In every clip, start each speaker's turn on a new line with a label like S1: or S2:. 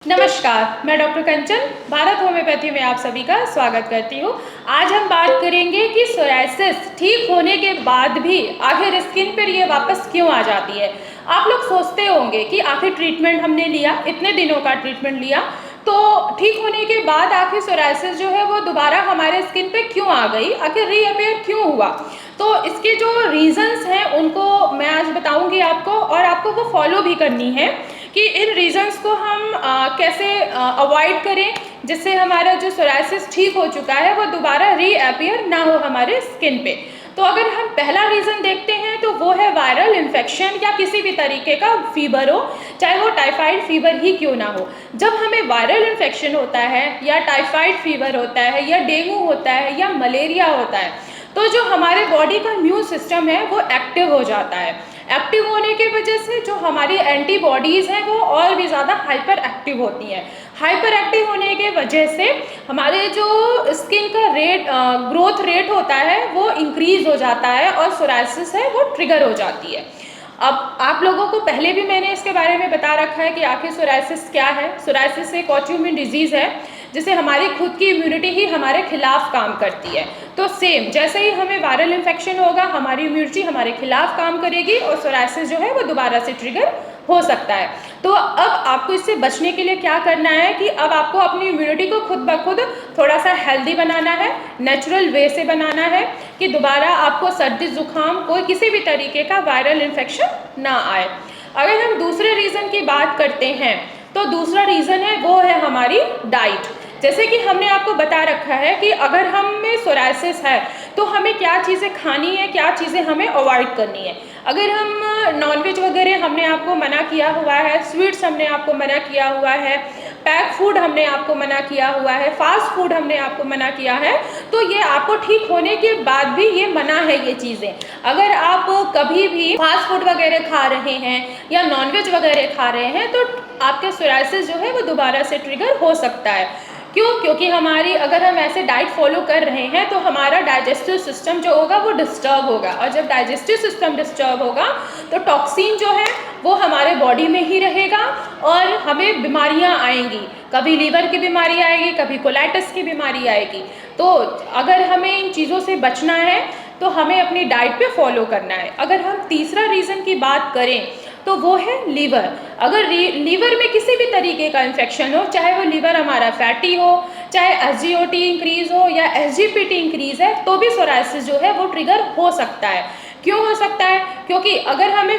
S1: नमस्कार, मैं डॉक्टर कंचन भारत होम्योपैथी में आप सभी का स्वागत करती हूँ। आज हम बात करेंगे कि सोरायसिस ठीक होने के बाद भी आखिर स्किन पर ये वापस क्यों आ जाती है। आप लोग सोचते होंगे कि आखिर ट्रीटमेंट हमने लिया, इतने दिनों का ट्रीटमेंट लिया, तो ठीक होने के बाद आखिर सोरायसिस जो है वो दोबारा हमारे स्किन पे क्यों आ गई, आखिर रीअपियर क्यों हुआ। तो इसके जो रीजंस हैं उनको मैं आज बताऊंगी आपको, और आपको वो फॉलो भी करनी है कि इन रीजंस को हम कैसे अवॉइड करें, जिससे हमारा जो सोरायसिस ठीक हो चुका है वो दोबारा रीअपियर ना हो हमारे स्किन पे। तो अगर हम पहला रीज़न देखते हैं तो वो है वायरल इन्फेक्शन या किसी भी तरीके का फीवर हो, चाहे वो टाइफाइड फीवर ही क्यों ना हो। जब हमें वायरल इन्फेक्शन होता है या टाइफाइड फीवर होता है या डेंगू होता है या मलेरिया होता है, तो जो हमारे बॉडी का इम्यून सिस्टम है वो एक्टिव हो जाता है। एक्टिव होने की वजह से जो हमारी एंटीबॉडीज़ हैं वो और भी ज़्यादा हाइपर एक्टिव होती हैं। हाइपर एक्टिव होने के वजह से हमारे जो स्किन का ग्रोथ रेट होता है वो इंक्रीज हो जाता है और सोरायसिस है वो ट्रिगर हो जाती है। अब आप लोगों को पहले भी मैंने इसके बारे में बता रखा है कि आखिर सोरायसिस क्या है। सोरायसिस एक ऑटोइम्यून डिजीज़ है जिसे हमारी खुद की इम्यूनिटी ही हमारे खिलाफ काम करती है। तो सेम जैसे ही हमें वायरल इन्फेक्शन होगा, हमारी इम्यूनिटी हमारे खिलाफ काम करेगी और सोरायसिस जो है वो दोबारा से ट्रिगर हो सकता है। तो अब आपको इससे बचने के लिए क्या करना है कि अब आपको अपनी इम्यूनिटी को खुद ब खुद थोड़ा सा हेल्दी बनाना है, नेचुरल वे से बनाना है कि दोबारा आपको सर्दी जुकाम कोई किसी भी तरीके का वायरल इन्फेक्शन ना आए। अगर हम दूसरे रीज़न की बात करते हैं तो दूसरा रीज़न है वो है हमारी डाइट। जैसे कि हमने आपको बता रखा है कि अगर हमें सोरायसिस है तो हमें क्या चीज़ें खानी है, क्या चीज़ें हमें अवॉइड करनी है। अगर हम नॉनवेज वगैरह हमने आपको मना किया हुआ है, स्वीट्स हमने आपको मना किया हुआ है, पैक फूड हमने आपको मना किया हुआ है, फास्ट फूड हमने आपको मना किया है, तो ये आपको ठीक होने के बाद भी ये मना है ये चीज़ें। अगर आप कभी भी फास्ट फूड वगैरह खा रहे हैं या नॉनवेज वगैरह खा रहे हैं तो आपके सोरायसिस जो है वो दोबारा से ट्रिगर हो सकता है। क्यों? क्योंकि हमारी अगर हम ऐसे डाइट फॉलो कर रहे हैं तो हमारा डाइजेस्टिव सिस्टम जो होगा वो डिस्टर्ब होगा, और जब डाइजेस्टिव सिस्टम डिस्टर्ब होगा तो टॉक्सिन जो है वो हमारे बॉडी में ही रहेगा और हमें बीमारियां आएंगी। कभी लीवर की बीमारी आएगी, कभी कोलाइटिस की बीमारी आएगी। तो अगर हमें इन चीज़ों से बचना है तो हमें अपनी डाइट पे फॉलो करना है। अगर हम तीसरा रीज़न की बात करें तो वो है लीवर। अगर लीवर में किसी भी तरीके का इन्फेक्शन हो, चाहे वो लीवर हमारा फैटी हो, चाहे एसजीओटी इंक्रीज हो या एसजीपीटी इंक्रीज है, तो भी सोरायसिस जो है वो ट्रिगर हो सकता है। क्यों हो सकता है? क्योंकि अगर हमें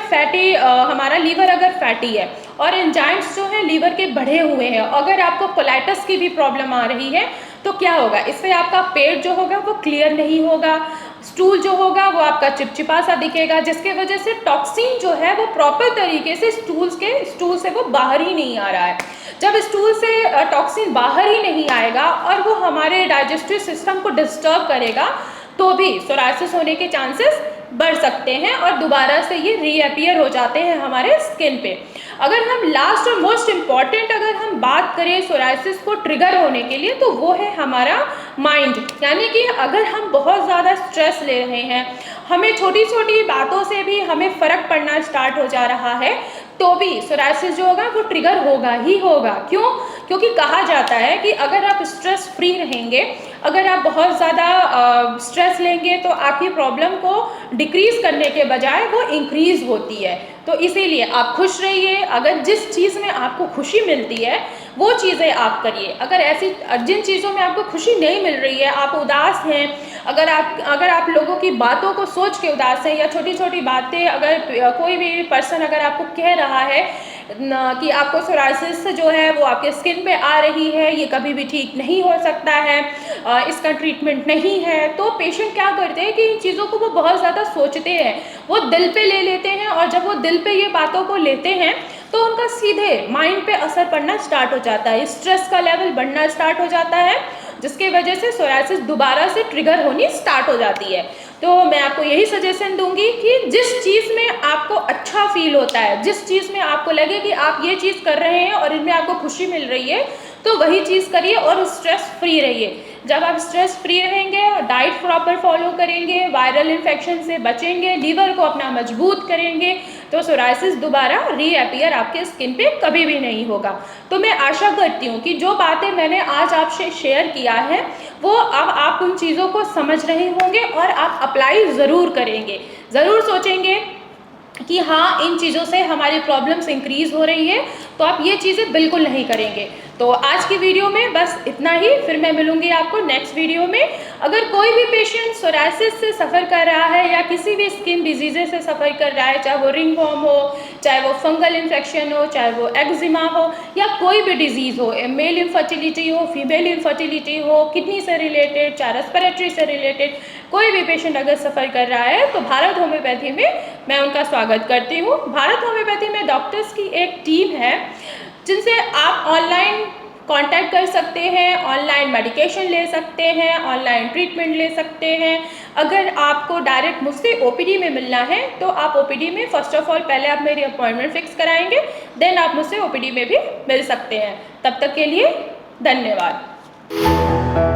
S1: हमारा लीवर अगर फैटी है और एंजाइम्स जो है लीवर के बढ़े हुए हैं, अगर आपको कोलाइटिस की भी प्रॉब्लम आ रही है तो क्या होगा, इससे आपका पेट जो होगा वो क्लियर नहीं होगा, स्टूल जो होगा वो आपका चिपचिपा सा दिखेगा, जिसके वजह से टॉक्सिन जो है वो प्रॉपर तरीके से स्टूल से वो बाहर ही नहीं आ रहा है। जब स्टूल से टॉक्सिन बाहर ही नहीं आएगा और वो हमारे डाइजेस्टिव सिस्टम को डिस्टर्ब करेगा तो भी सोरायसिस होने के चांसेस बढ़ सकते हैं और दोबारा से ये रीअपियर हो जाते हैं हमारे स्किन पे। अगर हम लास्ट और मोस्ट इम्पॉर्टेंट अगर हम बात करें सोरायसिस को ट्रिगर होने के लिए तो वो है हमारा माइंड। यानी कि अगर हम बहुत ज़्यादा स्ट्रेस ले रहे हैं, हमें छोटी छोटी बातों से भी हमें फ़र्क पड़ना स्टार्ट हो जा रहा है, तो भी सोरायसिस जो होगा वो ट्रिगर होगा ही होगा। क्यों? क्योंकि कहा जाता है कि अगर आप स्ट्रेस फ्री रहेंगे, अगर आप बहुत ज़्यादा स्ट्रेस लेंगे तो आपकी प्रॉब्लम को डिक्रीज़ करने के बजाय वो इंक्रीज़ होती है। तो इसीलिए आप खुश रहिए। अगर जिस चीज़ में आपको खुशी मिलती है वो चीज़ें आप करिए। अगर ऐसी जिन चीज़ों में आपको खुशी नहीं मिल रही है, आप उदास हैं, अगर आप लोगों की बातों को सोच के उदास हैं, या छोटी छोटी बातें अगर कोई भी पर्सन अगर आपको कह रहा है कि आपको सोरायसिस जो है वो आपके स्किन पे आ रही है, ये कभी भी ठीक नहीं हो सकता है, इसका ट्रीटमेंट नहीं है, तो पेशेंट क्या करते हैं कि इन चीज़ों को वो बहुत ज़्यादा सोचते हैं, वो दिल पे ले लेते हैं, और जब वो दिल पे ये बातों को लेते हैं तो उनका सीधे माइंड पे असर पड़ना स्टार्ट हो जाता है, स्ट्रेस का लेवल बढ़ना स्टार्ट हो जाता है, जिसके वजह से सोरायसिस दोबारा से ट्रिगर होनी स्टार्ट हो जाती है। तो मैं आपको यही सजेशन दूंगी कि जिस चीज़ में आपको अच्छा फील होता है, जिस चीज़ में आपको लगे कि आप ये चीज़ कर रहे हैं और इनमें आपको खुशी मिल रही है, तो वही चीज़ करिए और स्ट्रेस फ्री रहिए। जब आप स्ट्रेस फ्री रहेंगे, डाइट प्रॉपर फॉलो करेंगे, वायरल इन्फेक्शन से बचेंगे, लीवर को अपना मजबूत करेंगे, तो सोराइसिस दोबारा रीअपियर आपके स्किन पे कभी भी नहीं होगा। तो मैं आशा करती हूँ कि जो बातें मैंने आज आपसे शेयर किया है वो अब आप उन चीज़ों को समझ रहे होंगे और आप अप्लाई ज़रूर करेंगे, ज़रूर सोचेंगे कि हाँ इन चीज़ों से हमारी प्रॉब्लम्स इंक्रीज़ हो रही है, तो आप ये चीज़ें बिल्कुल नहीं करेंगे। तो आज की वीडियो में बस इतना ही, फिर मैं मिलूंगी आपको नेक्स्ट वीडियो में। अगर कोई भी पेशेंट सोराइसिस से सफ़र कर रहा है या किसी भी स्किन डिजीज़ से सफ़र कर रहा है, चाहे वो रिंगवॉर्म हो, चाहे वो फंगल इन्फेक्शन हो, चाहे वो एक्जिमा हो या कोई भी डिजीज़ हो, मेल इनफर्टिलिटी हो, फीमेल इनफर्टिलिटी हो, किडनी से रिलेटेड, चाहे रेस्पिरेटरी से रिलेटेड, कोई भी पेशेंट अगर सफ़र कर रहा है तो भारत होम्योपैथी में मैं उनका स्वागत करती हूँ। भारत होम्योपैथी में डॉक्टर्स की एक टीम है जिनसे आप ऑनलाइन कांटेक्ट कर सकते हैं, ऑनलाइन मेडिकेशन ले सकते हैं, ऑनलाइन ट्रीटमेंट ले सकते हैं। अगर आपको डायरेक्ट मुझसे ओपीडी में मिलना है तो आप ओपीडी में फर्स्ट ऑफ ऑल पहले आप मेरी अपॉइंटमेंट फिक्स कराएंगे, देन आप मुझसे ओपीडी में भी मिल सकते हैं। तब तक के लिए धन्यवाद।